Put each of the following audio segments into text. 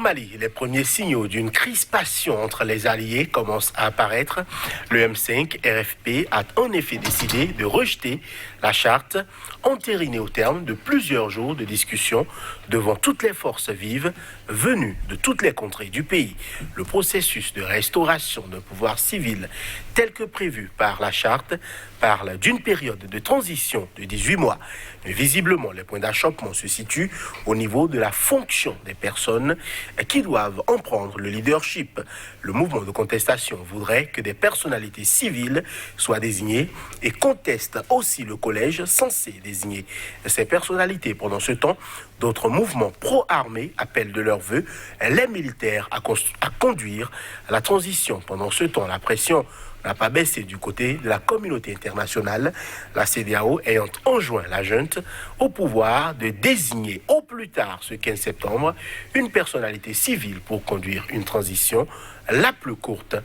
Mali, les premiers signaux d'une crispation entre les alliés commencent à apparaître. Le M5 RFP a en effet décidé de rejeter la charte entérinée au terme de plusieurs jours de discussion devant toutes les forces vives venues de toutes les contrées du pays. Le processus de restauration d'un pouvoir civil tel que prévu par la charte parle d'une période de transition de 18 mois. Mais visiblement, les points d'achoppement se situent au niveau de la fonction des personnes qui doivent en prendre le leadership. Le mouvement de contestation voudrait que des personnalités civiles soient désignées et conteste aussi le collège censé désigner ces personnalités. Pendant ce temps, d'autres mouvements pro-armés appellent de leur vœu les militaires à conduire la transition. Pendant ce temps, la pression n'a pas baissé du côté de la communauté internationale, la CEDEAO ayant enjoint la junte au pouvoir de désigner au plus tard ce 15 septembre une personnalité civile pour conduire une transition la plus courte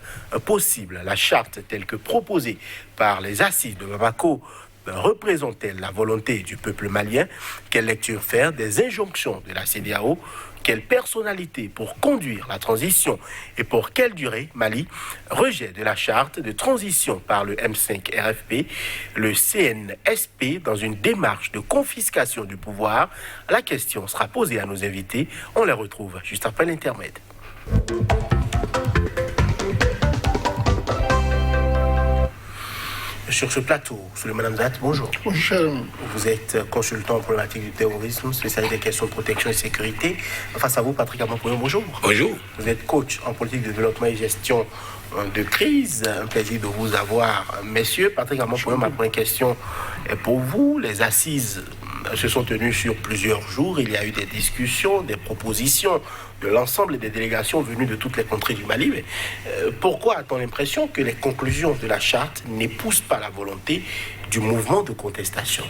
possible. La charte telle que proposée par les assises de Bamako représente-t-elle la volonté du peuple malien? Quelle lecture faire des injonctions de la CEDEAO? Quelle personnalité pour conduire la transition et pour quelle durée? Mali, rejet de la charte de transition par le M5 RFP, le CNSP dans une démarche de confiscation du pouvoir. La question sera posée à nos invités. On les retrouve juste après l'intermède. Sur ce plateau, Souleymane Hamzat, bonjour. Bonjour. Vous êtes consultant en problématique du terrorisme, spécialiste des questions de protection et sécurité. Face à vous, Patrick Amopoyon, bonjour. Bonjour. Vous êtes coach en politique de développement et gestion de crise. Un plaisir de vous avoir, messieurs. Patrick Amopoyon, ma première question est pour vous. Les assises se sont tenues sur plusieurs jours. Il y a eu des discussions, des propositions de l'ensemble des délégations venues de toutes les contrées du Mali. Mais pourquoi a-t-on l'impression que les conclusions de la charte n'épousent pas la volonté du mouvement de contestation?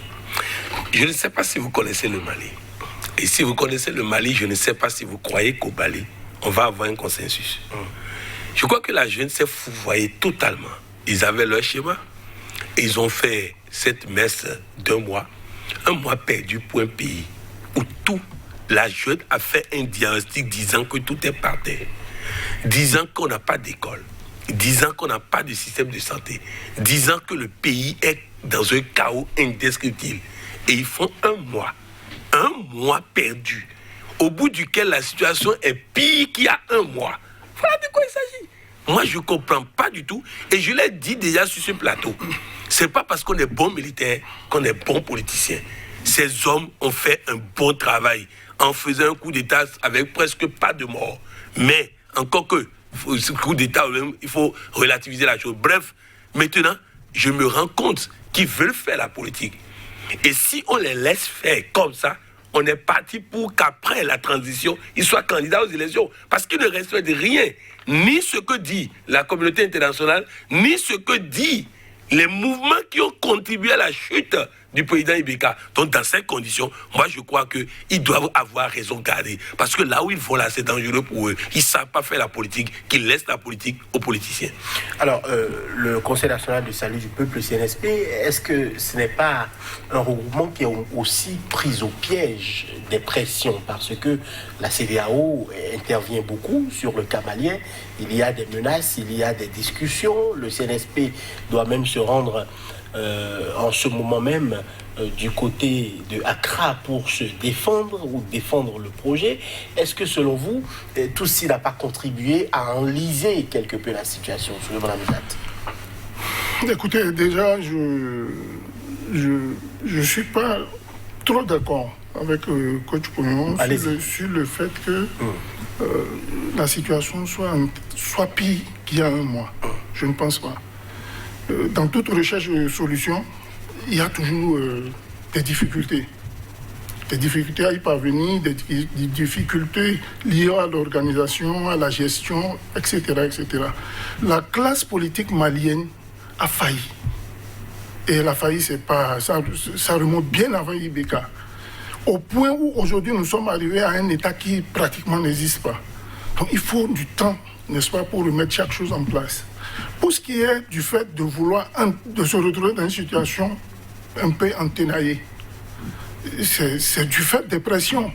Je ne sais pas si vous connaissez le Mali. Et si vous connaissez le Mali, je ne sais pas si vous croyez qu'au Mali, on va avoir un consensus. Je crois que la jeune s'est fourvoyée totalement. Ils avaient leur schéma. Et ils ont fait cette messe d'un mois perdu pour un pays où tout, la jeune a fait un diagnostic disant que tout est par terre, disant qu'on n'a pas d'école, disant qu'on n'a pas de système de santé, disant que le pays est dans un chaos indescriptible. Et ils font un mois perdu, au bout duquel la situation est pire qu'il y a un mois. Voilà de quoi il s'agit. Moi, je ne comprends pas du tout. Et je l'ai dit déjà sur ce plateau. Ce n'est pas parce qu'on est bon militaire qu'on est bon politicien. Ces hommes ont fait un bon travail en faisant un coup d'État avec presque pas de morts. Mais, encore que, ce coup d'État, il faut relativiser la chose. Bref, maintenant, je me rends compte qu'ils veulent faire la politique. Et si on les laisse faire comme ça, on est parti pour qu'après la transition, ils soient candidats aux élections. Parce qu'ils ne respectent rien, ni ce que dit la communauté internationale, ni ce que dit les mouvements qui ont contribué à la chute du président Ibeka. Donc, dans ces conditions, moi, je crois qu'ils doivent avoir raison gardée. Parce que là où ils vont, là, c'est dangereux pour eux. Ils ne savent pas faire la politique, qu'ils laissent la politique aux politiciens. Alors, le Conseil national du salut du peuple, le CNSP, est-ce que ce n'est pas un regroupement qui est aussi pris au piège des pressions? Parce que la CEDEAO intervient beaucoup sur le cas malien. Il y a des menaces, il y a des discussions. Le CNSP doit même se rendre en ce moment même du côté de Accra pour se défendre ou défendre le projet. Est-ce que selon vous, tout ceci n'a pas contribué à enliser quelque peu la situation sur le Madame Zat? Écoutez, déjà, je suis pas trop d'accord avec Coach Pognon sur le fait que la situation soit pire qu'il y a un mois. Je ne pense pas. Dans toute recherche de solutions, il y a toujours des difficultés. Des difficultés à y parvenir, des difficultés liées à l'organisation, à la gestion, etc., etc. La classe politique malienne a failli. Et elle a failli, ça remonte bien avant Ibeka. Au point où aujourd'hui nous sommes arrivés à un état qui pratiquement n'existe pas. Donc il faut du temps, n'est-ce pas, pour remettre chaque chose en place. Pour ce qui est du fait de vouloir de se retrouver dans une situation un peu enténaillée, c'est du fait des pressions.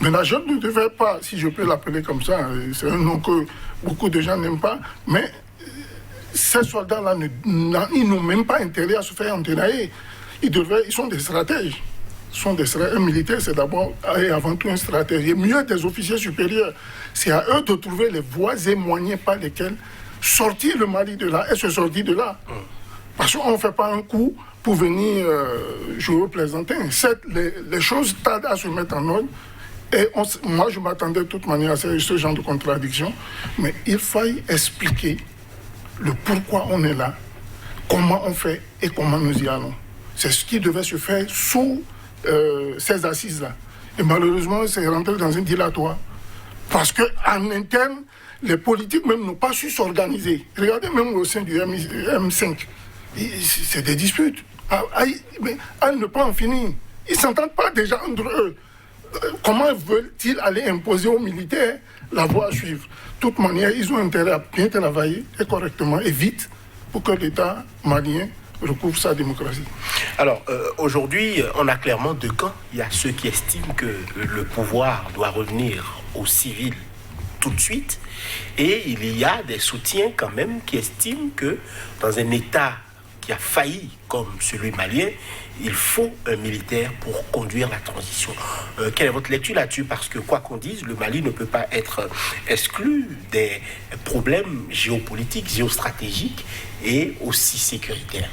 Mais la jeune ne devait pas, si je peux l'appeler comme ça, c'est un nom que beaucoup de gens n'aiment pas, mais ces soldats-là, ils n'ont même pas intérêt à se faire enterrer. Ils sont des stratèges. Un militaire, c'est d'abord et avant tout un stratège. Et mieux des officiers supérieurs. C'est à eux de trouver les voies et moyens par lesquels sortir le Mali de là et se sortir de là. Parce qu'on ne fait pas un coup pour venir jouer au plaisantin. Certes, les choses tardent à se mettre en ordre. Et moi, je m'attendais de toute manière à ce genre de contradiction. Mais il faille expliquer le pourquoi on est là, comment on fait et comment nous y allons. C'est ce qui devait se faire sous ces assises-là. Et malheureusement, c'est rentré dans un dilatoire. Parce qu'en interne, les politiques même n'ont pas su s'organiser. Regardez même au sein du M5. C'est des disputes. À ne pas en finir. Ils ne s'entendent pas déjà entre eux. Comment veulent-ils aller imposer aux militaires la voie à suivre? De toute manière, ils ont intérêt à bien travailler et correctement et vite pour que l'État malien recouvre sa démocratie. Alors, aujourd'hui, on a clairement deux camps. Il y a ceux qui estiment que le pouvoir doit revenir aux civils tout de suite. Et il y a des soutiens quand même qui estiment que dans un État qui a failli comme celui malien, il faut un militaire pour conduire la transition. Quelle est votre lecture là-dessus? Parce que quoi qu'on dise, le Mali ne peut pas être exclu des problèmes géopolitiques, géostratégiques et aussi sécuritaires.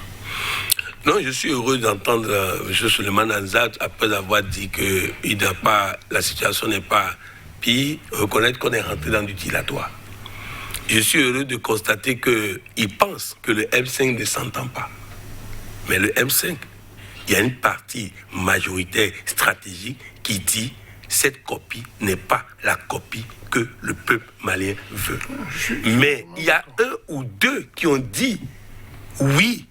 Non, je suis heureux d'entendre M. Souleymane Hamzat, après avoir dit que la situation n'est pas pire, reconnaître qu'on est rentré dans du dilatoire. Je suis heureux de constater qu'il pense que le M5 ne s'entend pas. Mais le M5, il y a une partie majoritaire stratégique qui dit cette copie n'est pas la copie que le peuple malien veut. Mais il y a un ou deux qui ont dit oui,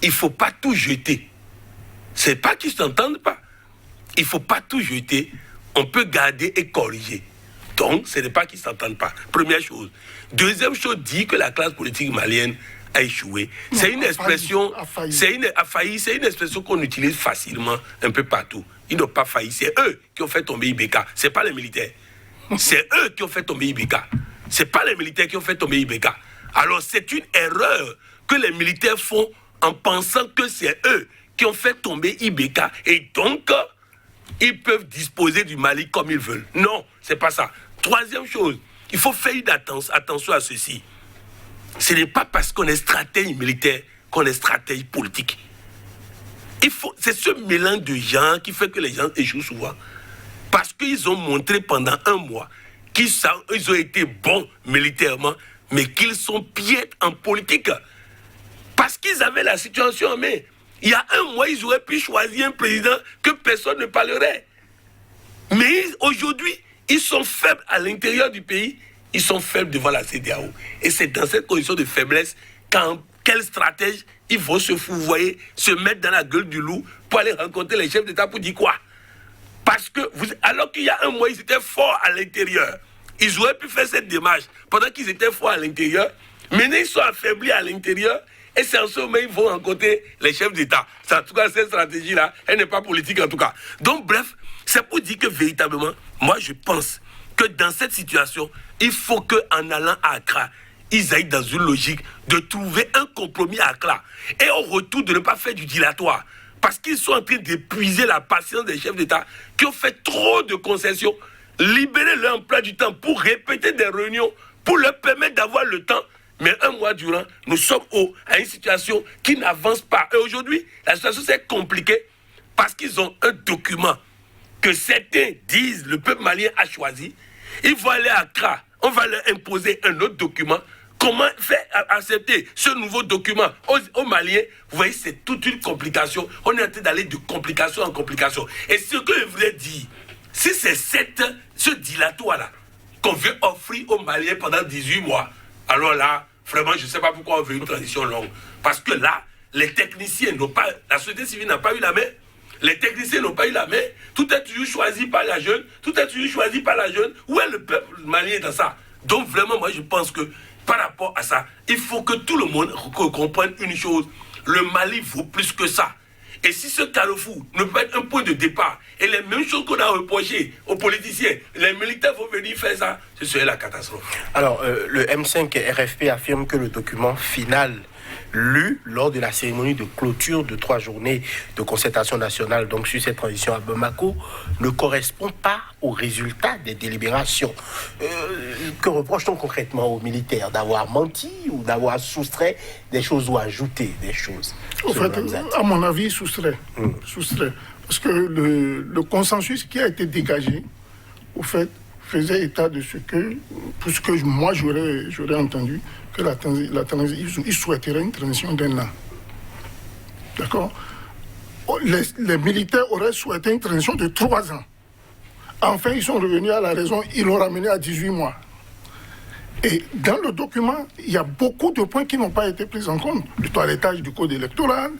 il ne faut pas tout jeter. Ce n'est pas qu'ils ne s'entendent pas. Il ne faut pas tout jeter. On peut garder et corriger. Donc, ce n'est pas qu'ils ne s'entendent pas. Première chose. Deuxième chose, dit que la classe politique malienne a échoué. C'est une expression, c'est une expression qu'on utilise facilement un peu partout. Ils n'ont pas failli. C'est eux qui ont fait tomber IBK. Ce n'est pas les militaires. C'est eux qui ont fait tomber IBK. Ce n'est pas les militaires qui ont fait tomber IBK. Alors, c'est une erreur que les militaires font en pensant que c'est eux qui ont fait tomber IBK et donc ils peuvent disposer du Mali comme ils veulent. Non, c'est pas ça. Troisième chose, il faut faire attention à ceci. Ce n'est pas parce qu'on est stratège militaire qu'on est stratège politique. C'est ce mélange de gens qui fait que les gens échouent souvent. Parce qu'ils ont montré pendant un mois qu'ils ont été bons militairement, mais qu'ils sont piètres en politique. Parce qu'ils avaient la situation en main. Il y a un mois, ils auraient pu choisir un président que personne ne parlerait. Mais aujourd'hui, ils sont faibles à l'intérieur du pays, ils sont faibles devant la CEDEAO. Et c'est dans cette condition de faiblesse quel stratège ils vont se fourvoyer, se mettre dans la gueule du loup pour aller rencontrer les chefs d'État pour dire quoi? Parce que, alors qu'il y a un mois, ils étaient forts à l'intérieur. Ils auraient pu faire cette démarche pendant qu'ils étaient forts à l'intérieur. Maintenant, ils sont affaiblis à l'intérieur. Et c'est en ce moment qu'ils vont rencontrer les chefs d'État. En tout cas, cette stratégie-là, elle n'est pas politique en tout cas. Donc, bref, c'est pour dire que véritablement, moi, je pense que dans cette situation, il faut qu'en allant à Accra, ils aillent dans une logique de trouver un compromis à Accra. Et au retour, de ne pas faire du dilatoire. Parce qu'ils sont en train d'épuiser la patience des chefs d'État qui ont fait trop de concessions. Libérer leur emploi du temps pour répéter des réunions, pour leur permettre d'avoir le temps. Mais un mois durant, nous sommes à une situation qui n'avance pas. Et aujourd'hui, la situation c'est compliquée parce qu'ils ont un document que certains disent le peuple malien a choisi. Ils vont aller à Accra. On va leur imposer un autre document. Comment faire accepter ce nouveau document aux Maliens? Vous voyez, c'est toute une complication. On est en train d'aller de complication en complication. Et ce que je voulais dire, si c'est ce dilatoire-là qu'on veut offrir aux Maliens pendant 18 mois, alors là, vraiment, je ne sais pas pourquoi on veut une transition longue. Parce que là, les techniciens n'ont pas... La société civile n'a pas eu la main. Les techniciens n'ont pas eu la main. Tout est toujours choisi par la jeune. Tout est toujours choisi par la jeune. Où est le peuple malien dans ça? Donc vraiment, moi, je pense que par rapport à ça, il faut que tout le monde comprenne une chose. Le Mali vaut plus que ça. Et si ce carrefour ne peut être un point de départ, et les mêmes choses qu'on a reprochées aux politiciens, les militaires vont venir faire ça, ce serait la catastrophe. Alors, le M5 RFP affirme que le document final lu lors de la cérémonie de clôture de 3 journées de concertation nationale, donc sur cette transition à Bamako, ne correspond pas aux résultats des délibérations. Que reproche-t-on concrètement aux militaires? D'avoir menti ou d'avoir soustrait des choses ou ajouté des choses? En fait, à mon avis, soustrait. Parce que le consensus qui a été dégagé, au fait, faisait état de ce que, pour ce que moi j'aurais entendu, que ils souhaiteraient une transition d'1 an. D'accord? Les militaires auraient souhaité une transition de 3 ans. Enfin, ils sont revenus à la raison, ils l'ont ramené à 18 mois. Et dans le document, il y a beaucoup de points qui n'ont pas été pris en compte. Le toilettage du code électoral,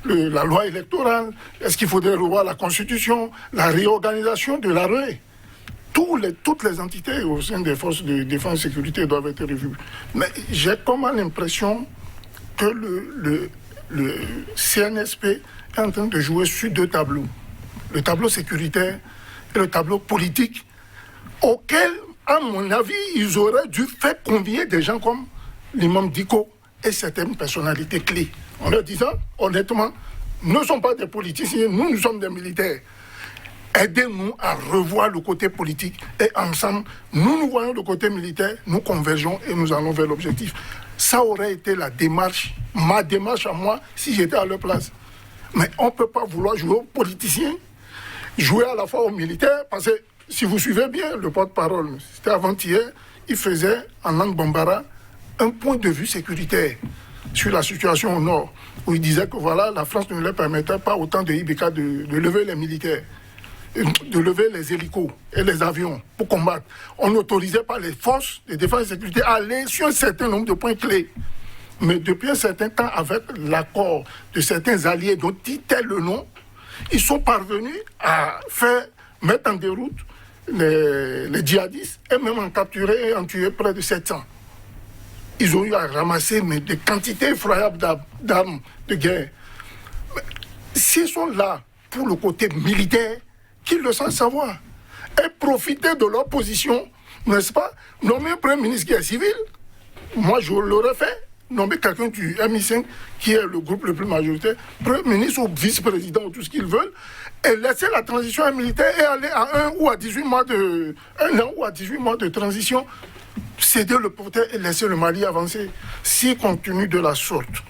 la loi électorale, est-ce qu'il faudrait revoir la constitution, la réorganisation de l'armée. Toutes les entités au sein des forces de défense et de sécurité doivent être revues. Mais j'ai comme l'impression que le CNSP est en train de jouer sur 2 tableaux. Le tableau sécuritaire et le tableau politique, auquel, à mon avis, ils auraient dû faire convier des gens comme l'imam Diko et certaines personnalités clés. En leur disant, honnêtement, nous ne sommes pas des politiciens, nous sommes des militaires. Aidez-nous à revoir le côté politique et ensemble, nous voyons le côté militaire, nous convergeons et nous allons vers l'objectif. Ça aurait été ma démarche à moi, si j'étais à leur place. Mais on ne peut pas vouloir jouer aux politiciens, jouer à la fois aux militaires, parce que si vous suivez bien le porte-parole, c'était avant-hier, il faisait en langue bambara un point de vue sécuritaire sur la situation au nord, où il disait que voilà, la France ne leur permettait pas autant de IBK de lever les militaires, de lever les hélicos et les avions pour combattre. On n'autorisait pas les forces de défense et de sécurité à aller sur un certain nombre de points clés. Mais depuis un certain temps, avec l'accord de certains alliés dont dit tel le nom, ils sont parvenus à mettre en déroute les djihadistes et même en capturer et en tuer près de 700. Ils ont eu à ramasser des quantités effroyables d'armes de guerre. Mais s'ils sont là pour le côté militaire, qu'ils le savent savoir et profiter de leur position, n'est-ce pas? Nommer un premier ministre qui est civil, moi je l'aurais fait. Nommer quelqu'un du MI5 qui est le groupe le plus majoritaire, premier ministre ou vice-président ou tout ce qu'ils veulent, et laisser la transition militaire et aller à 1 ou à 18 mois de 1 an ou à 18 mois de transition, céder le porteur et laisser le Mali avancer. Si continue de la sorte,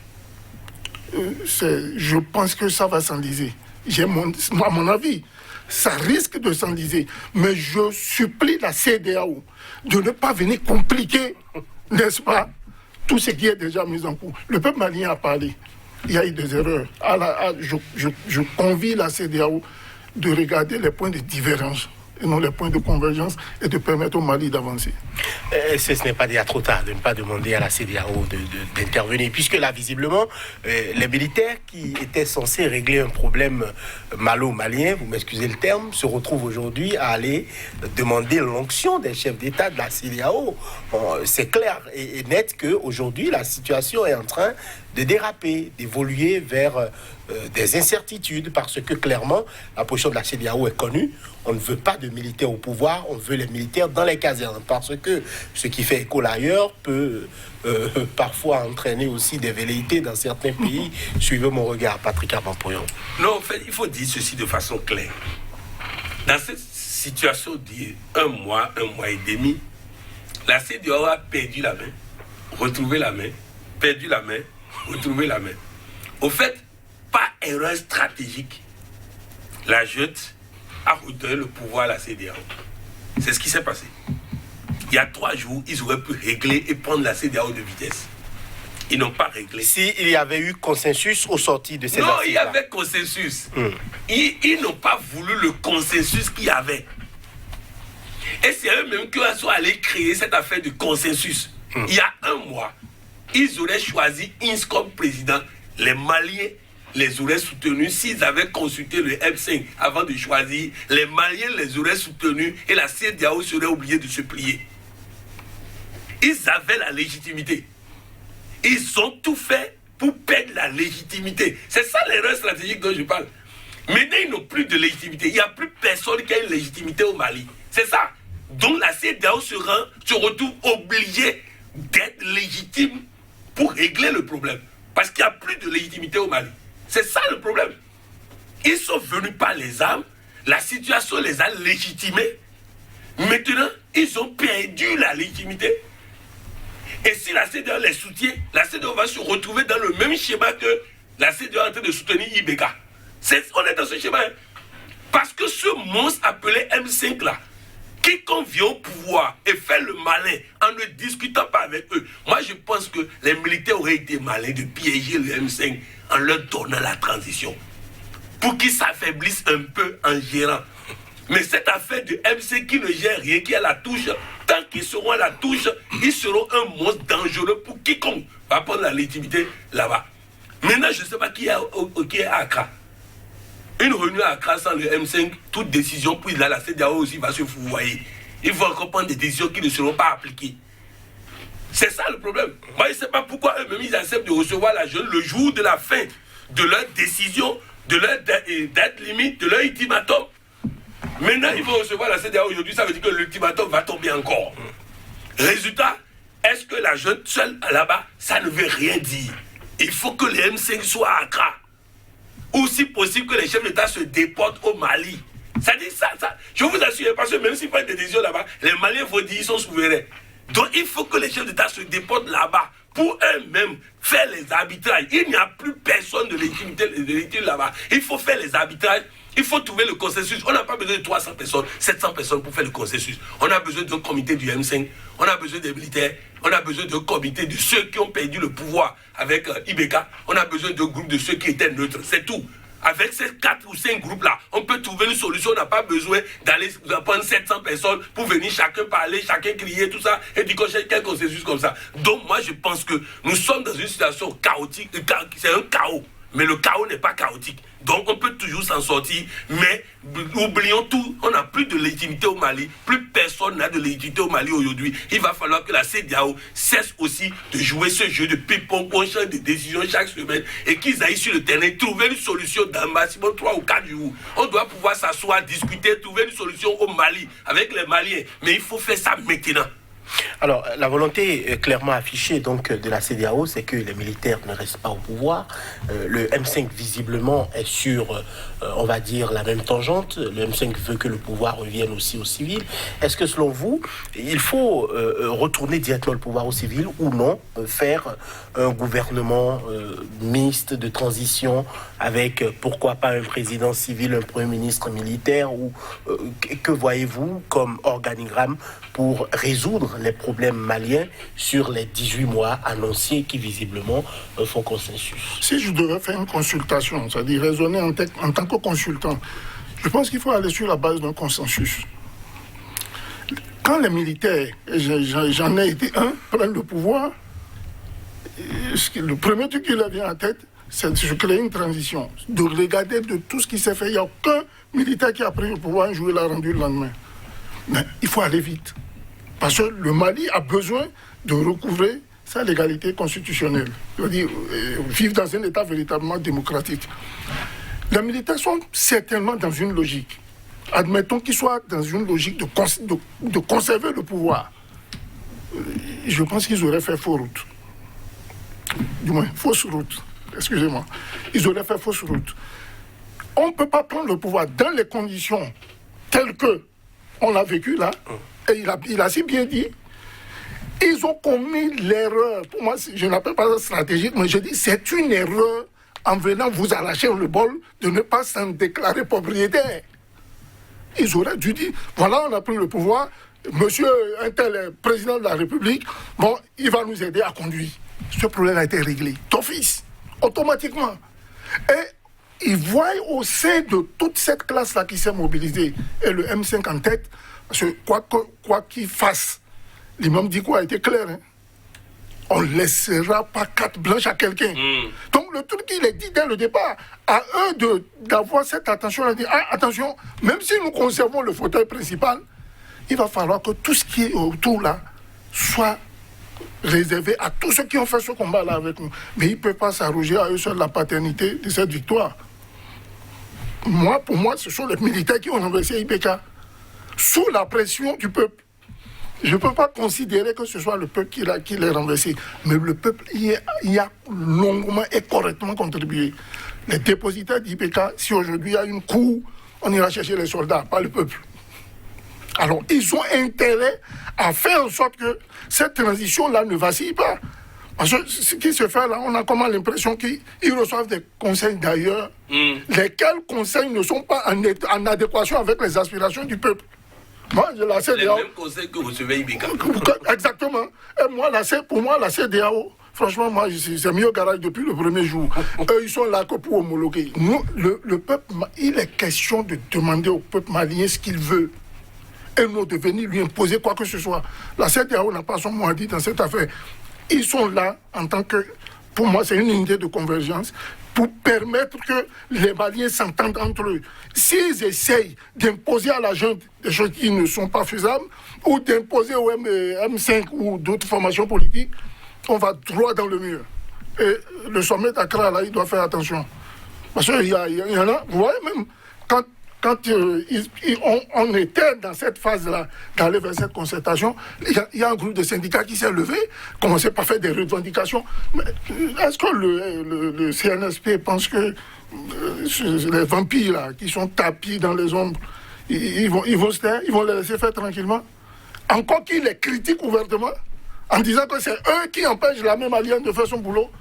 je pense que ça va s'enliser. À mon avis, ça risque de s'enliser. Mais je supplie la CEDEAO de ne pas venir compliquer, n'est-ce pas, tout ce qui est déjà mis en cours. Le peuple malien a parlé. Il y a eu des erreurs. Je convie la CEDEAO de regarder les points de divergence et non les points de convergence et de permettre au Mali d'avancer. Ce n'est pas déjà trop tard de ne pas demander à la CEDEAO d'intervenir, puisque là, visiblement, les militaires qui étaient censés régler un problème malo-malien, vous m'excusez le terme, se retrouvent aujourd'hui à aller demander l'onction des chefs d'État de la CEDEAO. Bon, c'est clair et net qu'aujourd'hui, la situation est en train de déraper, d'évoluer vers des incertitudes, parce que clairement, la position de la CEDEAO est connue. On ne veut pas de militaires au pouvoir, on veut les militaires dans les casernes, parce que ce qui fait écho ailleurs peut parfois entraîner aussi des velléités dans certains pays. Suivez mon regard, Patrick Abampoyon. Non, en fait, il faut dire ceci de façon claire. Dans cette situation d'1 mois, 1 mois et demi, la CEDEAO a perdu la main, retrouvé la main, perdu la main, retrouvé la main. Au fait, par erreur stratégique, la junte a redonné le pouvoir à la CEDEAO. C'est ce qui s'est passé. Il y a 3 jours, ils auraient pu régler et prendre la CEDEAO de vitesse. Ils n'ont pas réglé. S'il y avait eu consensus au sorti de ces assises. Non, il y avait consensus. Ils n'ont pas voulu le consensus qu'il y avait. Et c'est eux-mêmes qui sont allés créer cette affaire de consensus. Il y a 1 mois, ils auraient choisi Ince comme président. Les Maliens les auraient soutenus. S'ils avaient consulté le M5 avant de choisir, les Maliens les auraient soutenus et la CEDEAO serait obligée de se plier. Ils avaient la légitimité. Ils ont tout fait pour perdre la légitimité. C'est ça l'erreur stratégique dont je parle. Maintenant, ils n'ont plus de légitimité. Il n'y a plus personne qui a une légitimité au Mali. C'est ça. Donc la CEDEAO se retrouve obligée d'être légitime pour régler le problème. Parce qu'il n'y a plus de légitimité au Mali. C'est ça le problème. Ils sont venus par les armes, la situation les a légitimés. Maintenant, ils ont perdu la légitimité. Et si la CEDEAO les soutient, la CEDEAO va se retrouver dans le même schéma que la CEDEAO est en train de soutenir IBK. On est dans ce schéma. Hein. Parce que ce monstre appelé M5 là, quiconque vient au pouvoir et fait le malin en ne discutant pas avec eux, moi je pense que les militaires auraient été malins de piéger le M5 en leur donnant la transition. Pour qu'ils s'affaiblissent un peu en gérant. Mais cette affaire de M5 qui ne gère rien, qui a la touche, tant qu'ils seront à la touche, ils seront un monstre dangereux pour quiconque va prendre la légitimité là-bas. Maintenant, je ne sais pas qui est à Accra. Une réunion à Accra sans le M5, toute décision prise là, la CEDEAO aussi va se fourvoyer. Ils vont encore prendre des décisions qui ne seront pas appliquées. C'est ça le problème. Moi, je ne sais pas pourquoi eux-mêmes ils acceptent de recevoir la jeune le jour de la fin de leur décision, de leur date limite, de leur ultimatum. Maintenant, ils vont recevoir la CEDEAO aujourd'hui, ça veut dire que l'ultimatum va tomber encore. Résultat, est-ce que la jeune seule là-bas, ça ne veut rien dire. Il faut que les M5 soient à Accra. Ou si possible que les chefs d'État se déportent au Mali. Ça dit ça. Je vous assure, parce que même s'ils prennent des décisions là-bas, les Maliens vont dire qu'ils sont souverains. Donc il faut que les chefs d'État se déportent là-bas pour eux-mêmes faire les arbitrages. Il n'y a plus personne de légitimité là-bas. Il faut faire les arbitrages. Il faut trouver le consensus. On n'a pas besoin de 300 personnes, 700 personnes pour faire le consensus. On a besoin d'un comité du M5. On a besoin des militaires. On a besoin d'un comité de ceux qui ont perdu le pouvoir avec IBK. On a besoin d'un groupe de ceux qui étaient neutres. C'est tout. Avec ces 4 ou 5 groupes-là, on peut trouver une solution. On n'a pas besoin d'aller prendre 700 personnes pour venir chacun parler, chacun crier, tout ça, et du coup, quel consensus comme ça. Donc, moi, je pense que nous sommes dans une situation chaotique. C'est un chaos. Mais le chaos n'est pas chaotique. Donc on peut toujours s'en sortir, mais oublions tout, on n'a plus de légitimité au Mali, plus personne n'a de légitimité au Mali aujourd'hui. Il va falloir que la CEDEAO cesse aussi de jouer ce jeu de ping-pong, on change de décision chaque semaine, et qu'ils aillent sur le terrain, trouver une solution dans maximum 3 ou 4 jours. On doit pouvoir s'asseoir, discuter, trouver une solution au Mali, avec les Maliens, mais il faut faire ça maintenant. Alors, la volonté clairement affichée donc, de la CEDEAO, c'est que les militaires ne restent pas au pouvoir. Le M5, visiblement, est sur, on va dire, la même tangente. Le M5 veut que le pouvoir revienne aussi aux civils. Est-ce que, selon vous, il faut retourner directement le pouvoir aux civils ou non, faire un gouvernement mixte de transition avec, pourquoi pas, un président civil, un premier ministre militaire ou que voyez-vous comme organigramme pour résoudre les problèmes maliens sur les 18 mois annoncés qui visiblement font consensus? Si je devais faire une consultation, c'est-à-dire raisonner en tant que consultant, je pense qu'il faut aller sur la base d'un consensus. Quand les militaires, j'en ai été un, prennent le pouvoir, le premier truc qui leur vient en tête, c'est de créer une transition, de regarder de tout ce qui s'est fait. Il n'y a aucun militaire qui a pris le pouvoir un jour et l'a rendu le lendemain. Mais il faut aller vite. Parce que le Mali a besoin de recouvrer sa légalité constitutionnelle. C'est-à-dire vivre dans un État véritablement démocratique. Les militaires sont certainement dans une logique. Admettons qu'ils soient dans une logique de conserver le pouvoir. Je pense qu'ils auraient fait fausse route. Du moins, fausse route. Excusez-moi. Ils auraient fait fausse route. On ne peut pas prendre le pouvoir dans les conditions telles que on l'a vécu là. Et il a si bien dit, ils ont commis l'erreur. Pour moi, je n'appelle pas ça stratégique, mais je dis c'est une erreur en venant vous arracher le bol de ne pas s'en déclarer propriétaire. Ils auraient dû dire, voilà, on a pris le pouvoir, monsieur un tel président de la République, bon, il va nous aider à conduire. Ce problème a été réglé d'office, automatiquement. Et ils voient au sein de toute cette classe-là qui s'est mobilisée, et le M5 en tête, parce que quoi qu'il fasse, l'imam dit quoi a été clair. Hein? On ne laissera pas carte blanche à quelqu'un. Donc le truc qu'il est dit dès le départ, à eux d'avoir cette attention, à dire, attention, même si nous conservons le fauteuil principal, il va falloir que tout ce qui est autour là soit réservé à tous ceux qui ont fait ce combat-là avec nous. Mais ils ne peuvent pas s'arroger à eux seuls la paternité de cette victoire. Pour moi, ce sont les militaires qui ont renversé IBK sous la pression du peuple. Je ne peux pas considérer que ce soit le peuple qui l'a renversé. Mais le peuple y a longuement et correctement contribué. Les dépositaires d'IBK, si aujourd'hui il y a une cour, on ira chercher les soldats, pas le peuple. Alors, ils ont intérêt à faire en sorte que cette transition-là ne vacille pas. Parce que ce qui se fait là, on a comment l'impression qu'ils reçoivent des conseils d'ailleurs, lesquels conseils ne sont pas en adéquation avec les aspirations du peuple. Moi, la CEDEAO... Les mêmes conseils que vous recevez IBK. Exactement. Et moi, pour moi, la CEDEAO, franchement, moi, c'est mis au garage depuis le premier jour. Eux, ils sont là que pour homologuer. Nous, le peuple, il est question de demander au peuple malien ce qu'il veut. Et non de venir lui imposer quoi que ce soit. La CEDEAO n'a pas son mot à dire dans cette affaire. Ils sont là en tant que... Pour moi, c'est une unité de convergence pour permettre que les Maliens s'entendent entre eux. S'ils essayent d'imposer à la junte des choses qui ne sont pas faisables, ou d'imposer au M5 ou d'autres formations politiques, on va droit dans le mur. Et le sommet d'Accra, là, il doit faire attention. Parce qu'il y en a, vous voyez même, quand on était dans cette phase-là, d'aller vers cette concertation, il y a un groupe de syndicats qui s'est levé, commençait par faire des revendications. Mais est-ce que le CNSP pense que les vampires là, qui sont tapis dans les ombres, ils vont se taire, ils vont les laisser faire tranquillement? Encore qu'ils les critiquent ouvertement, en disant que c'est eux qui empêchent la même alliance de faire son boulot.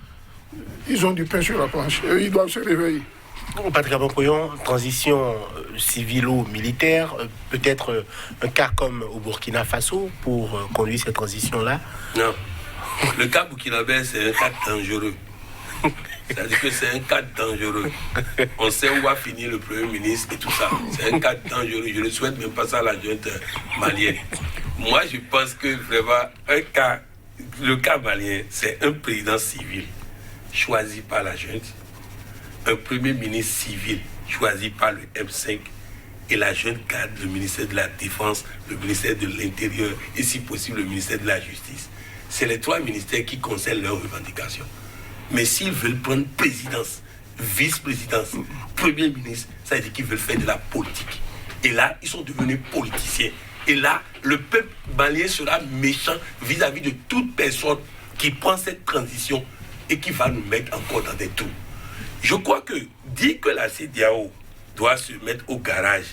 Ils ont du pain sur la planche, ils doivent se réveiller. Patrick Abankoyon, transition civilo-militaire, peut-être un cas comme au Burkina Faso pour conduire cette transition-là? Non. Le cas burkinabé, c'est un cas dangereux. C'est-à-dire que c'est un cas dangereux. On sait où va finir le Premier ministre et tout ça. C'est un cas dangereux. Je ne souhaite même pas ça à la junte malienne. Moi, je pense que vraiment, le cas malien, c'est un président civil choisi par la junte, un premier ministre civil choisi par le M5 et la jeune garde, le ministère de la Défense, le ministère de l'Intérieur et si possible le ministère de la Justice. C'est les trois ministères qui concernent leurs revendications. Mais s'ils veulent prendre présidence, vice-présidence, premier ministre, ça veut dire qu'ils veulent faire de la politique. Et là, ils sont devenus politiciens. Et là, le peuple malien sera méchant vis-à-vis de toute personne qui prend cette transition et qui va nous mettre encore dans des trous. Je crois que dire que la CEDEAO doit se mettre au garage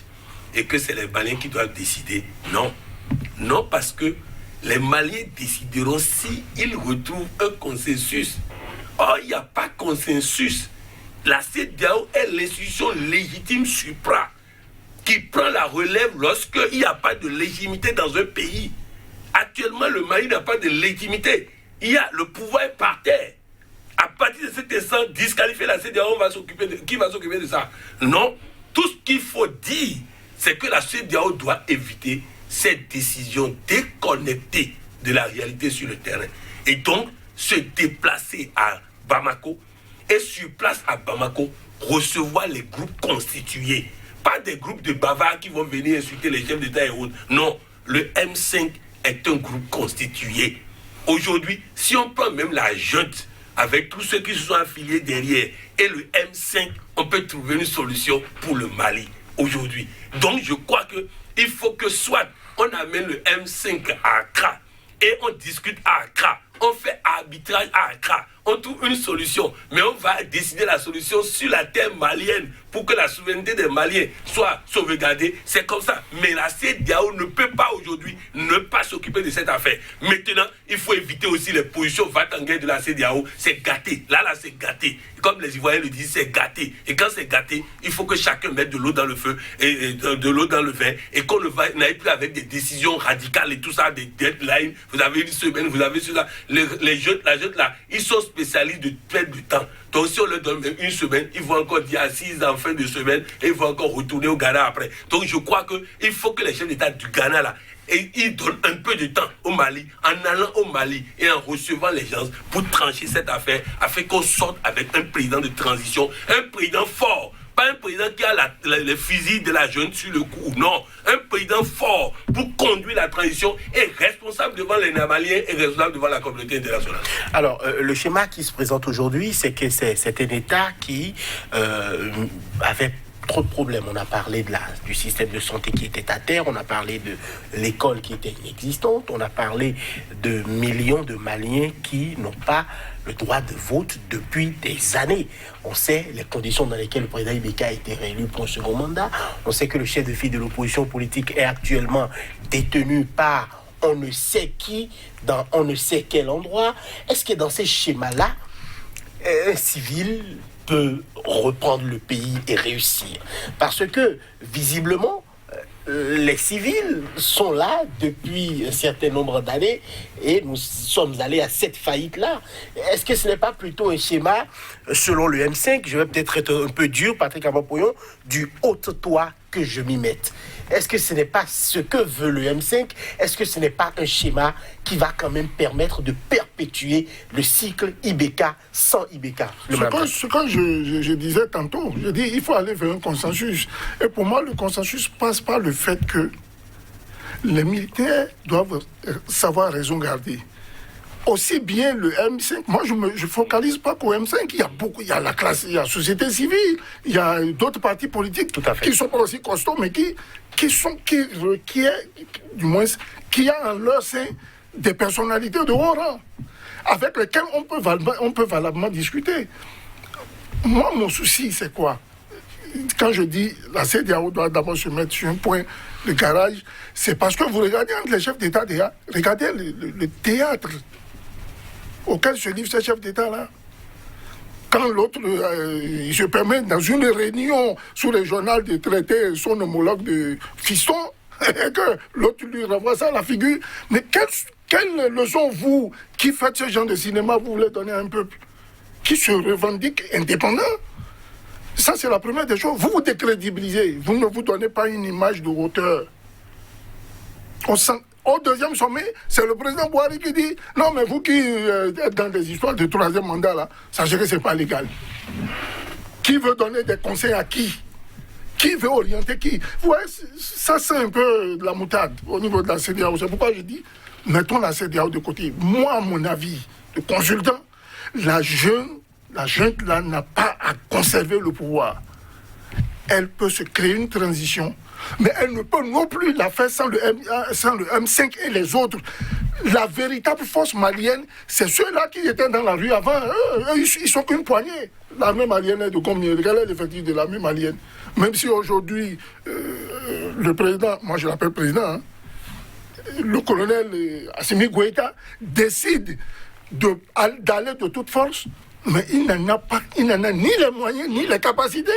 et que c'est les Maliens qui doivent décider, non. Non, parce que les Maliens décideront s'ils retrouvent un consensus. Or, il n'y a pas de consensus. La CEDEAO est l'institution légitime supra qui prend la relève lorsqu'il n'y a pas de légitimité dans un pays. Actuellement, le Mali n'a pas de légitimité. Le pouvoir est par terre. À partir de cet instant, disqualifier la CEDEAO, qui va s'occuper de ça? Non. Tout ce qu'il faut dire, c'est que la CEDEAO doit éviter cette décision déconnectée de la réalité sur le terrain. Et donc, se déplacer à Bamako et sur place à Bamako, recevoir les groupes constitués. Pas des groupes de bavards qui vont venir insulter les chefs d'État et autres. Non, le M5 est un groupe constitué. Aujourd'hui, si on prend même la junte, avec tous ceux qui se sont affiliés derrière, et le M5, on peut trouver une solution pour le Mali aujourd'hui. Donc je crois qu'il faut que soit on amène le M5 à Accra, et on discute à Accra, on fait arbitrage à Accra, on trouve une solution, mais on va décider la solution sur la terre malienne pour que la souveraineté des Maliens soit sauvegardée. C'est comme ça. Mais la CEDEAO ne peut pas aujourd'hui ne pas s'occuper de cette affaire. Maintenant, il faut éviter aussi les positions va-t-en-guerre de la CEDEAO. C'est gâté. Là, c'est gâté. Comme les Ivoiriens le disent, c'est gâté. Et quand c'est gâté, il faut que chacun mette de l'eau dans le feu et de l'eau dans le vin et qu'on n'aille plus avec des décisions radicales et tout ça, des deadlines. Vous avez une semaine, vous avez cela. La jeune là, ils sont spécialistes de perdre du temps. Donc si on leur donne une semaine, ils vont encore dire assises en fin de semaine et ils vont encore retourner au Ghana après. Donc je crois qu'il faut que les chefs d'État du Ghana là, et ils donnent un peu de temps au Mali, en allant au Mali et en recevant les gens pour trancher cette affaire, afin qu'on sorte avec un président de transition, un président fort. Pas un président qui a les fusils de la jeune sur le cou. Non. Un président fort pour conduire la transition et responsable devant les Maliens et responsable devant la communauté internationale. Alors, le schéma qui se présente aujourd'hui, c'est que c'est un État qui avait trop de problèmes. On a parlé du système de santé qui était à terre, on a parlé de l'école qui était inexistante, on a parlé de millions de Maliens qui n'ont pas le droit de vote depuis des années. On sait les conditions dans lesquelles le président Ibeka a été réélu pour un second mandat. On sait que le chef de file de l'opposition politique est actuellement détenu par on ne sait qui, dans on ne sait quel endroit. Est-ce que dans ces schémas-là, un civil peut reprendre le pays et réussir? Parce que, visiblement, les civils sont là depuis un certain nombre d'années et nous sommes allés à cette faillite-là. Est-ce que ce n'est pas plutôt un schéma, selon le M5, je vais peut-être être un peu dur, Patrick Abapoyon, du haute-toi que je m'y mette? Est-ce que ce n'est pas ce que veut le M5? Est-ce que ce n'est pas un schéma qui va quand même permettre de perpétuer le cycle Ibeka sans Ibeka? Ce que je disais tantôt, je dis il faut aller vers un consensus. Et pour moi, le consensus passe par le fait que les militaires doivent savoir raison garder. Aussi bien le M5, moi je ne focalise pas qu'au M5, il y a la classe, il y a la société civile, il y a d'autres partis politiques qui ne sont pas aussi costauds, mais qui a en leur sein des personnalités de haut rang, avec lesquelles on peut valablement discuter. Moi, mon souci, c'est quoi? Quand je dis la CEDEAO doit d'abord se mettre sur un point de garage, c'est parce que vous regardez entre les chefs d'État, regardez le théâtre auquel se livrent ces chefs d'État-là. Quand l'autre, il se permet dans une réunion sous le journal de traiter son homologue de fiston, et que l'autre lui renvoie ça à la figure. Mais quelle leçon, vous, qui faites ce genre de cinéma, vous voulez donner à un peuple qui se revendique indépendant? Ça, c'est la première des choses. Vous vous décrédibilisez. Vous ne vous donnez pas une image de hauteur. Au deuxième sommet, c'est le président Bouhari qui dit « Non, mais vous qui êtes dans des histoires de troisième mandat, là, sachez que ce n'est pas légal. » Qui veut donner des conseils à qui? Qui veut orienter qui? Vous voyez, ça, c'est un peu de la moutarde au niveau de la CEDEAO. C'est pourquoi je dis, mettons la CEDEAO de côté. Moi, à mon avis, de consultant, la junte, là, n'a pas à conserver le pouvoir. Elle peut se créer une transition, mais elle ne peut non plus la faire sans le M5 et les autres. La véritable force malienne, c'est ceux-là qui étaient dans la rue avant. Ils sont qu'une poignée. L'armée malienne est de combien? Quel est l'effectif de l'armée malienne? Même si aujourd'hui, le président, moi je l'appelle président, hein, le colonel Assimi Goïta décide d'aller de toute force, mais il n'en a ni les moyens ni les capacités.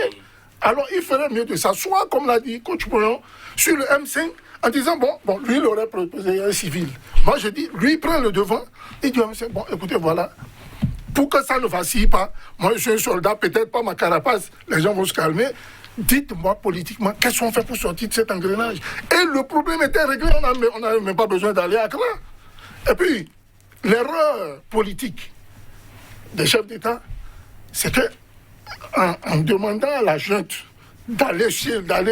Alors il ferait mieux de s'asseoir, comme l'a dit Coach Poyon, sur le M5, en disant, bon, lui il aurait proposé un civil. Moi je dis, lui il prend le devant, il dit, bon, écoutez, voilà, pour que ça ne vacille pas, moi je suis un soldat, peut-être pas ma carapace, les gens vont se calmer, dites-moi politiquement, qu'est-ce qu'on fait pour sortir de cet engrenage? Et le problème était réglé, on n'avait même pas besoin d'aller à Accra. Et puis, l'erreur politique des chefs d'État, c'est que en demandant à la junte d'aller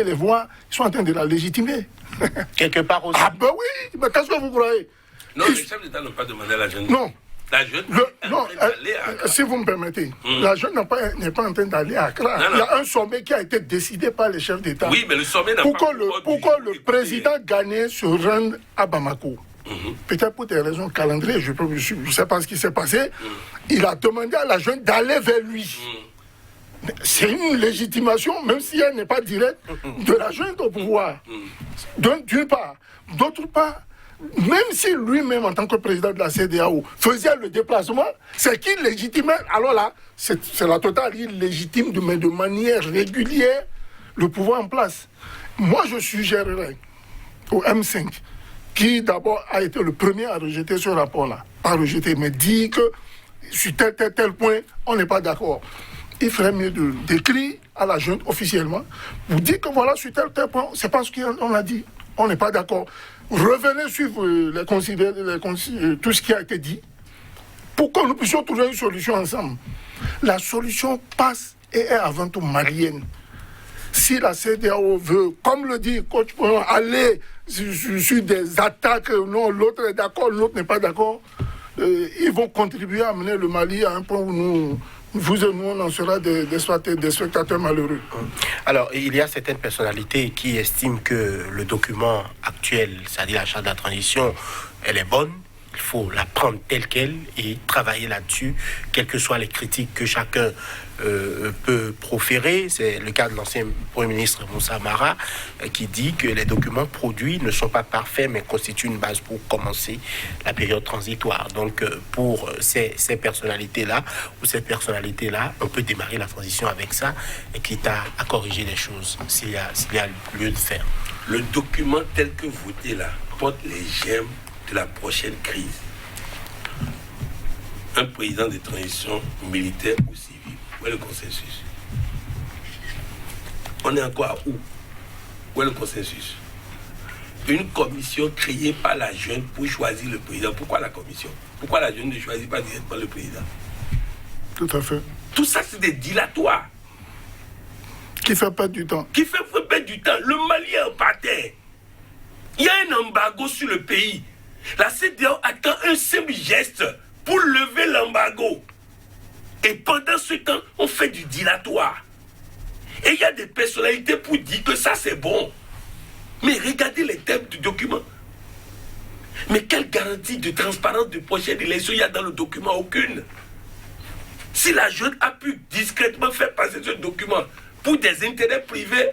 les voir, ils sont en train de la légitimer. Quelque part aussi. Ah ben oui, mais qu'est-ce que vous croyez? Non, les chefs d'État n'ont pas demandé à la junte. Non. La junte si vous me permettez, la junte n'est pas en train d'aller à Accra. Il y a un sommet qui a été décidé par les chefs d'État. Oui, mais le sommet n'a pas... Pourquoi le président ghanéen se rende à Bamako? Peut-être pour des raisons calendrières, je ne sais pas ce qui s'est passé. Il a demandé à la junte d'aller vers lui. C'est une légitimation, même si elle n'est pas directe, de la junte au pouvoir. D'une part. D'autre part, même si lui-même, en tant que président de la CEDEAO, faisait le déplacement, c'est qu'il légitimait. Alors là, c'est la totale, il légitime de manière régulière le pouvoir en place. Moi, je suggérerais au M5, qui d'abord a été le premier à rejeter ce rapport-là, pas rejeter, mais dit que sur tel point, on n'est pas d'accord. Il ferait mieux d'écrire à la junte officiellement, vous dire que voilà, sur tel point, c'est pas ce qu'on a dit, on n'est pas d'accord. Revenez suivre tout ce qui a été dit, pour que nous puissions trouver une solution ensemble. La solution passe et est avant tout malienne. Si la CEDEAO veut, comme le dit coach, aller sur des attaques, non, l'autre est d'accord, l'autre n'est pas d'accord, ils vont contribuer à amener le Mali à un point où vous et nous, on en sera des spectateurs malheureux. Alors, il y a certaines personnalités qui estiment que le document actuel, c'est-à-dire la charte de la transition, elle est bonne. Il faut la prendre telle qu'elle et travailler là-dessus, quelles que soient les critiques que chacun peut proférer. C'est le cas de l'ancien Premier ministre Moussa Mara qui dit que les documents produits ne sont pas parfaits mais constituent une base pour commencer la période transitoire. Donc pour ces personnalités-là ou cette personnalité-là, on peut démarrer la transition avec ça et quitte à corriger les choses s'il y a lieu de faire. Le document tel que voté là porte les gemmes de la prochaine crise. Un président de transition militaire ou civil. Où est le consensus? On est encore à où? Où est le consensus? Une commission créée par la jeune pour choisir le président. Pourquoi la commission? Pourquoi la jeune ne choisit pas directement le président? Tout à fait. Tout ça, c'est des dilatoires. Qui fait perdre du temps. Qui fait perdre du temps. Le Mali est en parterre. Il y a un embargo sur le pays. La CEDEAO attend un simple geste pour lever l'embargo. Et pendant ce temps, on fait du dilatoire. Et il y a des personnalités pour dire que ça c'est bon. Mais regardez les thèmes du document. Mais quelle garantie de transparence de prochaine élection il y a dans le document? Aucune. Si la jeune a pu discrètement faire passer ce document pour des intérêts privés,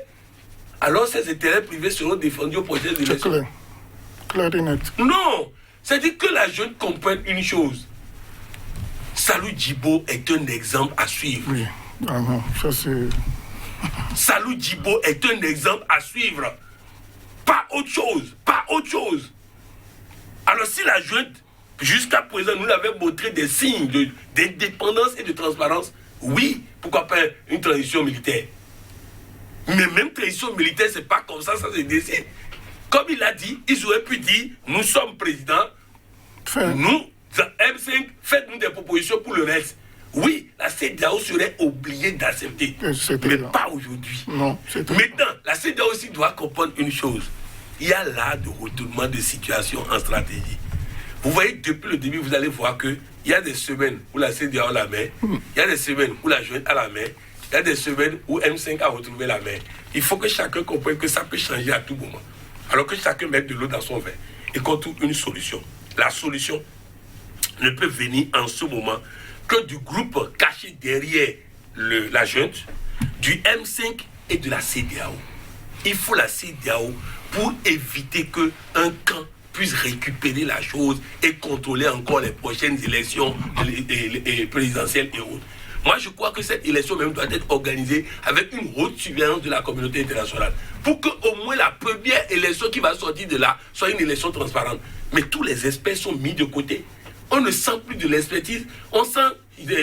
alors ces intérêts privés seront défendus aux prochaines élections. C'est clair et net. Non, c'est-à-dire que la jeune comprenne une chose. Salou Djibo est un exemple à suivre. Oui, ah non, ça c'est... Salou Djibo est un exemple à suivre. Pas autre chose, pas autre chose. Alors si la jeune, jusqu'à présent, nous l'avons montré des signes d'indépendance et de transparence, oui, pourquoi pas une transition militaire? Mais même transition militaire, c'est pas comme ça se décide. Comme il a dit, ils auraient pu dire, nous sommes présidents, nous, M5, faites-nous des propositions pour le reste. Oui, la CEDEAO serait obligée d'accepter, mais pas aujourd'hui. Maintenant, la CEDEAO aussi doit comprendre une chose. Il y a là de retournement de situation en stratégie. Vous voyez, depuis le début, vous allez voir qu'il y a des semaines où la CEDEAO a la main, il y a des semaines où la jeune a la main, il y a des semaines où M5 a retrouvé la main. Il faut que chacun comprenne que ça peut changer à tout moment. Alors que chacun mette de l'eau dans son verre et qu'on trouve une solution. La solution ne peut venir en ce moment que du groupe caché derrière la junte, du M5 et de la CEDEAO. Il faut la CEDEAO pour éviter qu'un camp puisse récupérer la chose et contrôler encore les prochaines élections présidentielles et autres. Moi, je crois que cette élection même doit être organisée avec une haute surveillance de la communauté internationale pour qu'au moins la première élection qui va sortir de là soit une élection transparente. Mais tous les experts sont mis de côté. On ne sent plus de l'expertise. On sent,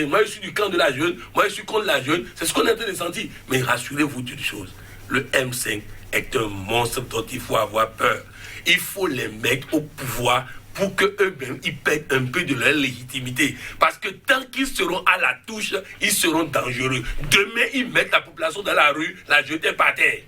moi je suis du camp de la jeune, moi je suis contre la jeune. C'est ce qu'on est en train de sentir. Mais rassurez-vous d'une chose, le M5 est un monstre dont il faut avoir peur. Il faut les mettre au pouvoir pour qu'eux-mêmes, ils perdent un peu de leur légitimité. Parce que tant qu'ils seront à la touche, ils seront dangereux. Demain, ils mettent la population dans la rue, la jeter par terre.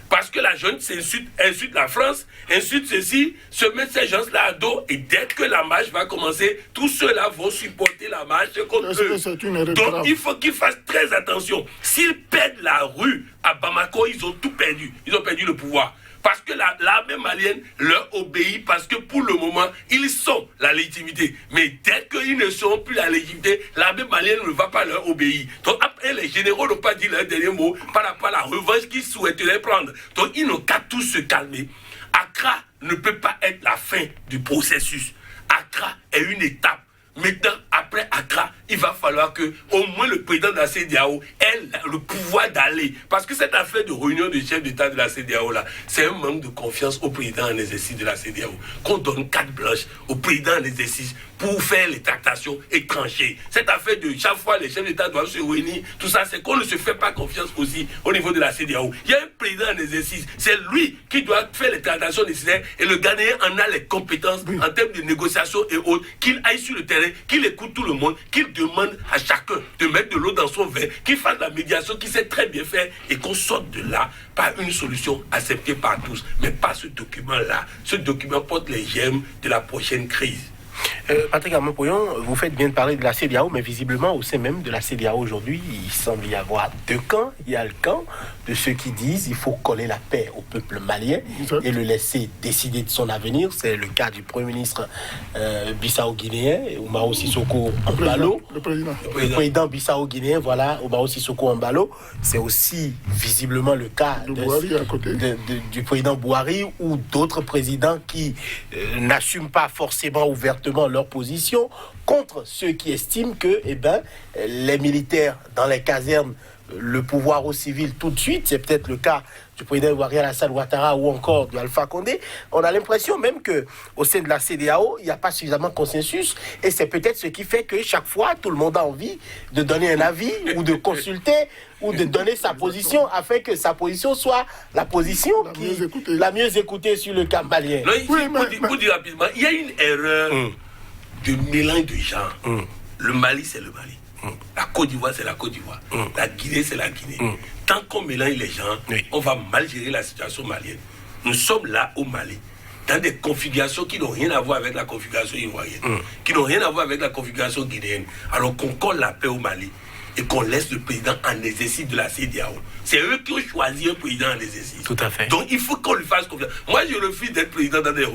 Parce que la jeune insulte la France, insulte ceci, se met ces gens-là à dos, et dès que la marche va commencer, tous ceux-là vont supporter la marche contre eux. Donc il faut qu'ils fassent très attention. S'ils perdent la rue à Bamako, ils ont tout perdu. Ils ont perdu le pouvoir. Parce que l'armée malienne leur obéit, parce que pour le moment, ils sont la légitimité. Mais dès qu'ils ne seront plus la légitimité, l'armée malienne ne va pas leur obéir. Donc après, les généraux n'ont pas dit leur dernier mot par rapport à la revanche qu'ils souhaiteraient prendre. Donc ils n'ont qu'à tous se calmer. Accra ne peut pas être la fin du processus. Accra est une étape. Maintenant, après Accra, il va falloir que au moins le président de la CEDEAO ait le pouvoir d'aller. Parce que cette affaire de réunion de chef d'État de la CEDEAO là, c'est un manque de confiance au président en exercice de la CEDEAO. Qu'on donne carte blanche au président en exercice pour faire les tractations et trancher. Cette affaire de chaque fois les chefs d'État doivent se réunir, tout ça, c'est qu'on ne se fait pas confiance aussi au niveau de la CEDEAO. Il y a un président en exercice, c'est lui qui doit faire les tractations nécessaires et le Ghanéen en a les compétences en termes de négociation et autres, qu'il aille sur le terrain, qu'il écoute tout le monde, qu'il demande à chacun de mettre de l'eau dans son verre, qu'il fasse la médiation, qu'il sait très bien faire et qu'on sorte de là par une solution acceptée par tous, mais pas ce document-là. Ce document porte les germes de la prochaine crise. Patrick Armand-Pouillon, vous faites bien de parler de la CEDEAO, mais visiblement au sein même de la CEDEAO aujourd'hui, il semble y avoir deux camps. Il y a le camp de ceux qui disent qu'il faut coller la paix au peuple malien et le laisser décider de son avenir. C'est le cas du Premier ministre bissau-guinéen, Umaro Sissoko Embalo. Le président bissau-guinéen, voilà, Umaro Sissoko Embalo. C'est aussi visiblement le cas du président Bouhari ou d'autres présidents qui n'assument pas forcément ouvertement leur position contre ceux qui estiment que les militaires dans les casernes, le pouvoir aux civils tout de suite, c'est peut-être le cas du président ivoirien Alassane Ouattara ou encore de Alpha Condé. On a l'impression même qu'au sein de la CEDEAO, il n'y a pas suffisamment de consensus et c'est peut-être ce qui fait que chaque fois, tout le monde a envie de donner un avis ou de consulter ou de donner sa position afin que sa position soit la position la mieux écoutée sur le cas malien. Non, pour dire rapidement, il y a une erreur de mélange de gens. Le Mali, c'est le Mali. La Côte d'Ivoire, c'est la Côte d'Ivoire. La Guinée, c'est la Guinée. Tant qu'on mélange les gens, on va mal gérer la situation malienne. Nous sommes là au Mali, dans des configurations qui n'ont rien à voir avec la configuration ivoirienne, qui n'ont rien à voir avec la configuration guinéenne. Alors qu'on colle la paix au Mali et qu'on laisse le président en exercice de la CEDEAO. C'est eux qui ont choisi un président en exercice. Tout à fait. Donc il faut qu'on lui fasse confiance. Moi, je refuse d'être président dans des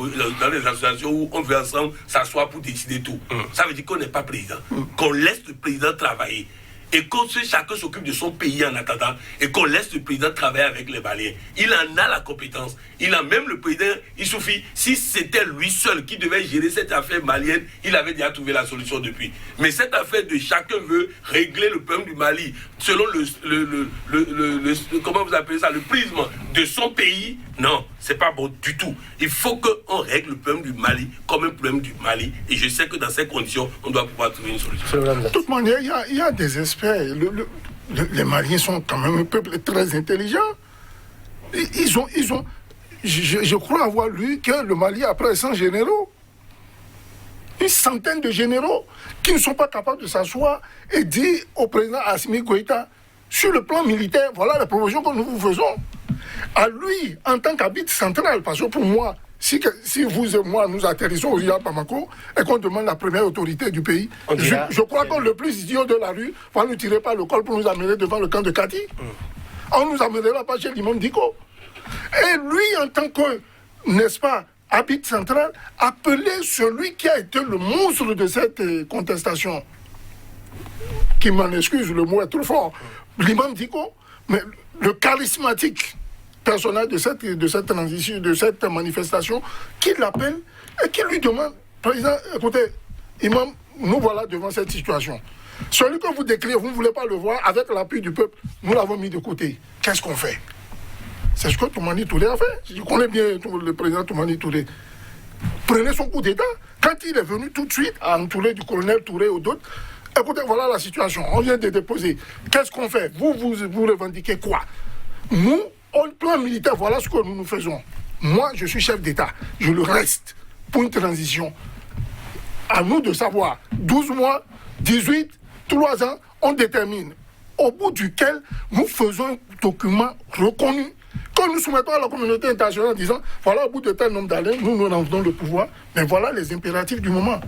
associations où on veut ensemble s'asseoir pour décider tout. Ça veut dire qu'on n'est pas président. Qu'on laisse le président travailler. Et que chacun s'occupe de son pays en attendant et qu'on laisse le président travailler avec les Maliens. Il en a la compétence. Il a même le président, il suffit, si c'était lui seul qui devait gérer cette affaire malienne, il avait déjà trouvé la solution depuis. Mais cette affaire de chacun veut régler le problème du Mali selon comment vous appelez ça, le prisme de son pays, non, c'est pas bon du tout. Il faut qu'on règle le problème du Mali comme un problème du Mali. Et je sais que dans ces conditions, on doit pouvoir trouver une solution. De toute manière, il y a des experts. Les Maliens sont quand même un peuple très intelligent. Je crois avoir lu que le Mali a près de 100 généraux. Une centaine de généraux qui ne sont pas capables de s'asseoir et dire au président Assimi Goïta, sur le plan militaire, voilà la proposition que nous vous faisons. À lui, en tant qu'habit central, parce que pour moi, si vous et moi nous atterrissons aujourd'hui à Bamako et qu'on demande la première autorité du pays, je crois que le plus idiot de la rue va nous tirer par le col pour nous amener devant le camp de Kati. On nous amènera pas chez l'imam Diko. Et lui, en tant que, n'est-ce pas, habit central, appelé celui qui a été le monstre de cette contestation, qui m'en excuse, le mot est trop fort, l'imam Diko, mais le charismatique personnage de cette transition, de cette manifestation, qui l'appelle et qui lui demande, président, écoutez, imam, nous voilà devant cette situation. Celui que vous décrivez, vous ne voulez pas le voir, avec l'appui du peuple, nous l'avons mis de côté. Qu'est-ce qu'on fait? C'est ce que Toumani Touré a fait. Je connais bien le président Toumani Touré. Prenez son coup d'État. Quand il est venu tout de suite, entouré du colonel Touré ou d'autres, écoutez, voilà la situation. On vient de déposer. Qu'est-ce qu'on fait? Vous revendiquez quoi? Nous, au plan militaire, voilà ce que nous faisons. Moi, je suis chef d'État. Je le reste pour une transition. À nous de savoir. 12 mois, 18, 3 ans, on détermine. Au bout duquel nous faisons un document reconnu. Quand nous soumettons à la communauté internationale en disant, voilà, au bout de tel nombre d'années, nous rendons le pouvoir, mais voilà les impératifs du moment.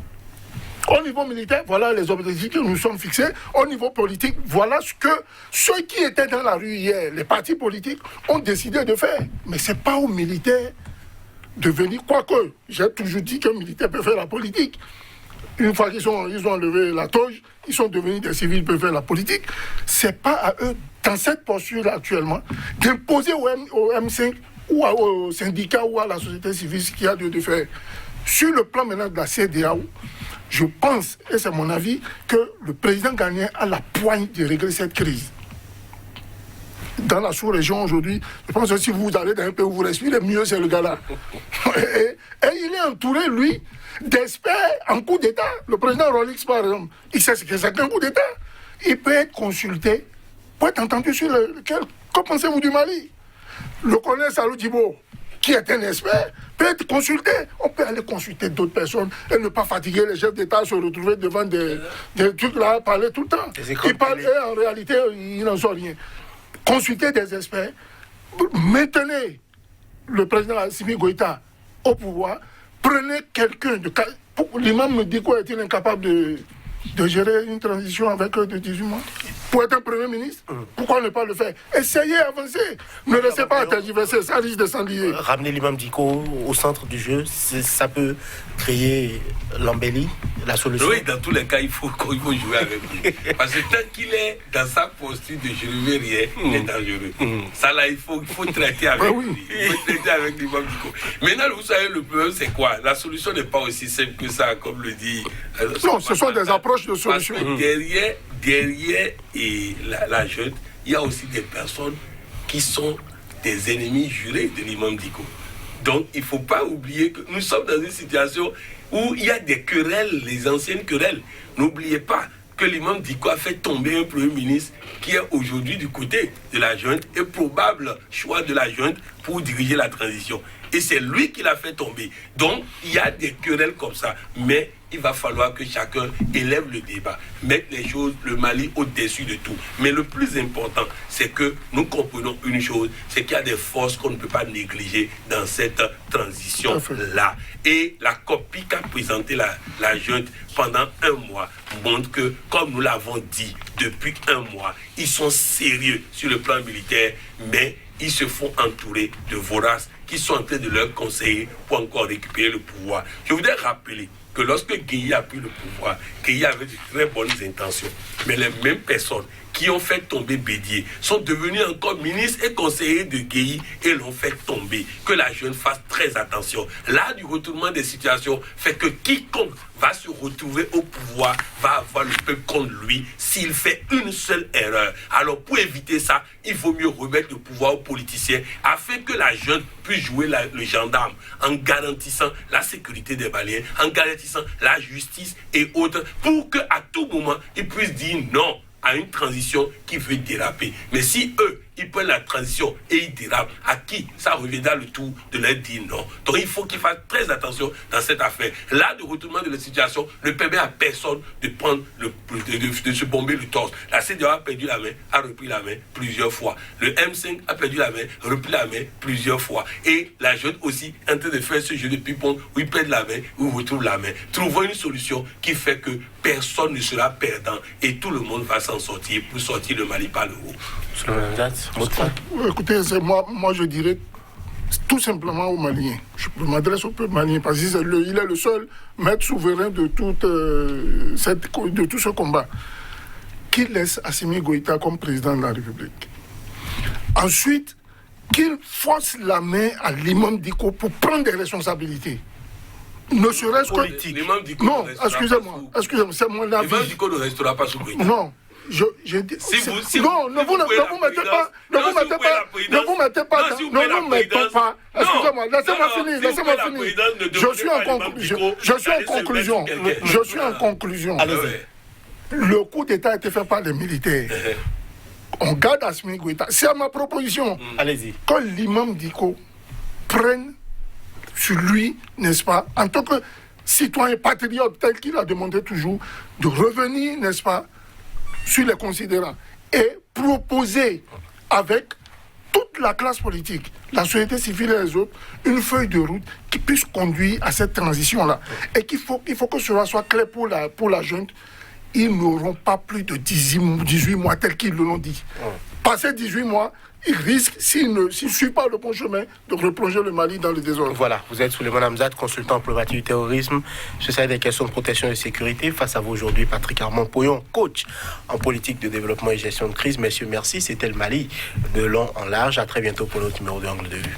Au niveau militaire, voilà les objectifs que nous sommes fixés. Au niveau politique, voilà ce que ceux qui étaient dans la rue hier, les partis politiques, ont décidé de faire. Mais ce n'est pas aux militaires de venir, quoique j'ai toujours dit qu'un militaire peut faire la politique. Une fois qu'ils ont enlevé la toge, ils sont devenus des civils, peuvent faire la politique. Ce n'est pas à eux, dans cette posture actuellement, d'imposer au M5 ou au syndicat ou à la société civile ce qu'il y a de faire. Sur le plan maintenant de la CEDEAO, je pense, et c'est mon avis, que le président ghanéen a la poigne de régler cette crise. Dans la sous-région aujourd'hui, je pense que si vous allez dans un pays où vous respirez, mieux c'est le Ghana. Et il est entouré, lui, d'experts en coup d'État. Le président Rolix, par exemple, il sait ce que c'est qu'un coup d'État. Il peut être consulté, peut être entendu sur lequel. Que pensez-vous du Mali? Le colonel Salou Djibo, qui est un expert, peut être consulté. On peut aller consulter d'autres personnes et ne pas fatiguer les chefs d'État à se retrouver devant des trucs là, parler tout le temps. Ils parlent et en réalité, ils n'en sont rien. Consulter des experts, maintenez le président Assimi Goïta au pouvoir, prenez quelqu'un de... L'imam me dit quoi, est-il incapable de gérer une transition avec de 18 mois pour être un premier ministre? Pourquoi ne pas le faire? Essayez, avancez. Ne laissez pas tergiverser, ça risque de s'enlier. Ramener l'imam Dicko au centre du jeu, ça peut créer l'embellie, la solution. Oui, dans tous les cas, il faut jouer avec lui. Parce que tant qu'il est dans sa posture de je ne veux rien, il est dangereux. Ça là, il faut traiter avec lui. Il faut traiter avec l'imam Dicko. Maintenant, vous savez, le problème, c'est quoi? La solution n'est pas aussi simple que ça, comme le dit... Non, ce sont des approches de solution. Parce que derrière la jeune, il y a aussi des personnes qui sont des ennemis jurés de l'imam Dicko. Donc, il ne faut pas oublier que nous sommes dans une situation où il y a des querelles, les anciennes querelles. N'oubliez pas que l'imam Dicko a fait tomber un premier ministre qui est aujourd'hui du côté de la junte et probable choix de la junte pour diriger la transition. Et c'est lui qui l'a fait tomber. Donc, il y a des querelles comme ça. Mais il va falloir que chacun élève le débat, mettre les choses, le Mali au-dessus de tout. Mais le plus important, c'est que nous comprenons une chose, c'est qu'il y a des forces qu'on ne peut pas négliger dans cette transition-là. Et la copie qu'a présentée la junte pendant un mois montre que, comme nous l'avons dit depuis un mois, ils sont sérieux sur le plan militaire, mais ils se font entourer de voraces qui sont en train de leur conseiller pour encore récupérer le pouvoir. Je voudrais rappeler que lorsque Gueye a pris le pouvoir, Gueye avait de très bonnes intentions. Mais les mêmes personnes qui ont fait tomber Bédié sont devenus encore ministres et conseillers de Gueye et l'ont fait tomber. Que la jeune fasse très attention. Là, du retournement des situations fait que quiconque va se retrouver au pouvoir va avoir le peuple contre lui s'il fait une seule erreur. Alors, pour éviter ça, il vaut mieux remettre le pouvoir aux politiciens afin que la jeune puisse jouer le gendarme en garantissant la sécurité des Maliens, en garantissant la justice et autres, pour qu'à tout moment, ils puissent dire non à une transition qui veut déraper. Mais si eux, ils prennent la transition et ils dérapent, à qui ça reviendra le tour de leur dire non. Donc il faut qu'ils fassent très attention dans cette affaire. Là, le retournement de la situation ne permet à personne de prendre de se bomber le torse. La CEDEAO a perdu la main, a repris la main plusieurs fois. Le M5 a perdu la main, repris la main plusieurs fois. Et la jeune aussi est en train de faire ce jeu de ping-pong où ils perdent la main, où ils retrouvent la main. Trouvons une solution qui fait que personne ne sera perdant et tout le monde va s'en sortir pour sortir le Mali par le haut. Écoutez, moi je dirais tout simplement aux Maliens. Je m'adresse au peuple malien parce qu'il est le seul maître souverain de tout ce combat. Qu'il laisse Assimi Goïta comme président de la République. Ensuite, qu'il force la main à l'imam Dicko pour prendre des responsabilités. Ne serait-ce que... Non, excusez-moi, c'est mon avis. L'imam Dicko ne restera pas sous Goïta. Non. Ne vous mettez pas. Excusez-moi, laissez-moi finir. Je suis en conclusion. Le coup d'État a été fait par les militaires. On garde Assimi Goïta. C'est à ma proposition. Allez-y. Que l'imam Dicko prenne sur lui, n'est-ce pas, en tant que citoyen patriote tel qu'il a demandé toujours, de revenir, n'est-ce pas, sur les considérants et proposer avec toute la classe politique, la société civile et les autres, une feuille de route qui puisse conduire à cette transition-là. Et qu'il faut que cela soit clair pour la junte. Ils n'auront pas plus de 18 mois tels qu'ils l'ont dit. Passé 18 mois, ils risquent, s'ils ne suivent pas le bon chemin, de replonger le Mali dans le désordre. Voilà, vous êtes Souleymane Hamzat, consultant en problématique du terrorisme, spécialiste des questions de protection et de sécurité. Face à vous aujourd'hui, Patrick Armand-Poyon, coach en politique de développement et gestion de crise. Messieurs, merci. C'était le Mali de long en large. À très bientôt pour notre numéro de Angle de Vue.